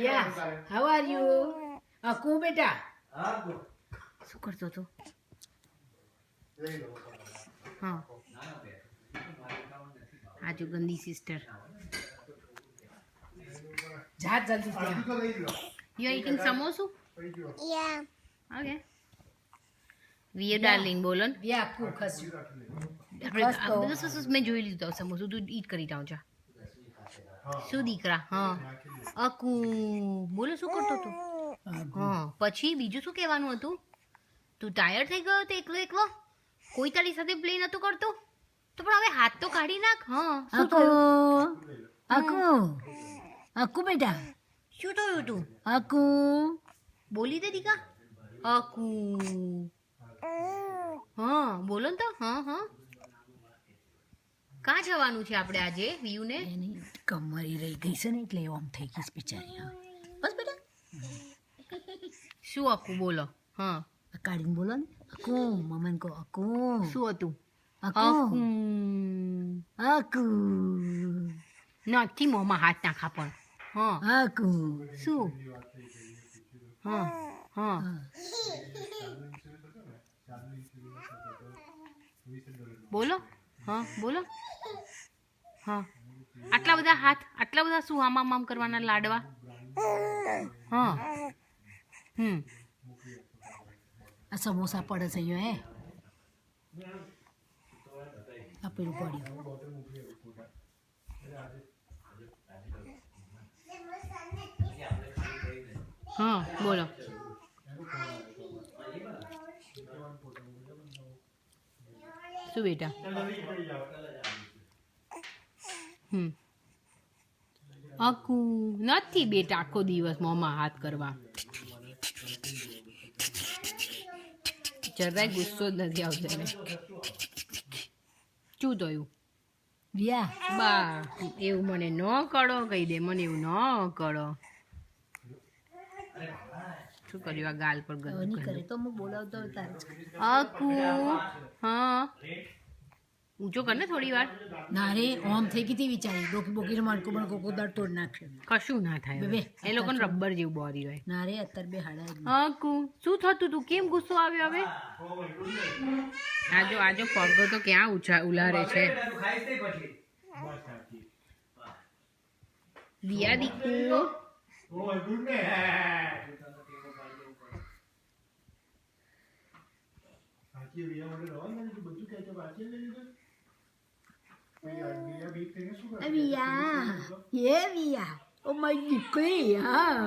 Yeah. How are you? Aku બેટા. શું કરતો હતો? હા. આ જો ગંદી સિસ્ટર. જા જલ્દી. You are eating samosa? Yeah. Okay. We darling બોલો ને. Yeah, aku khasyu. આપણે મેં જોઈ લીધું સમોસું તું ઈટ કરી જાઉં જા. શું દીકરા? હા. અકુ બોલો શું કરતો હતો? હા. પછી બીજું શું કહેવાનું હતું? તું ટાયર્ડ થઈ ગયો તો એકલો એકલો? કોઈ તારી સાથે પ્લે નતું કરતું? તો પણ હવે હાથ તો કાઢી નાખ. હા. શું થયું? Aku બેટા. શું થયું તું? Aku. બોલી દે દીકા. અકુ. હા બોલો ને તો. હા હા. કાં જવાનું છે આપણે આજે વિયુને? એની કમરી રહી ગઈ છે ને એટલે આમ થઈ ગઈ છે બિચારી. હા. બસ બેટા. શું અકુ બોલો? હા. કાઢીને બોલો ને. aku મમ્મીને કહો aku. શું હતું? aku. aku. નથી મોંમાં હાથ નાખા પણ. હા. aku. શું? હા હા. બોલો. હા બોલો. હા. આટલા બધા હાથ આટલા બધા શું આમ આમ કરવાના લાડવા? હા. આ સમોસા પડે છે અહીંયા હે. આ પેલું પડ્યું. હા બોલો. શું બેટા? અકુ નથી બેટા આખો દિવસ મોંમાં હાથ કરવા. જરાય ગુસ્સો જ નથી આવતો એને. શું થયું? વ્યા. બા એવું મને ન કરો કહી દે. મને એવું ન કરો. શું કર્યું આ ગાલ પર ગંદુ નહીં કરે કર્યું? તો હું બોલાવતો તારે જ. અકુ હા ઊંચો કર ને થોડી વાર. ના રે ઓમ થઈ ગઈ હતી વિચારી ડોકી બોકીને માણકો બણકો કોદાળ તોડ નાખશે. કશું ના થાય બે. એ લોકોને રબર જેવું બોરી હોય. ના રે અત્યારે બે હાડા અકુ શું થતું તું? કેમ ગુસ્સો આવ્યો હવે? આજો પગ તો ક્યાં ઉલારે છે. દિયા દીકુ વિયા એ વિયા ઓ મારી દીકરી હા.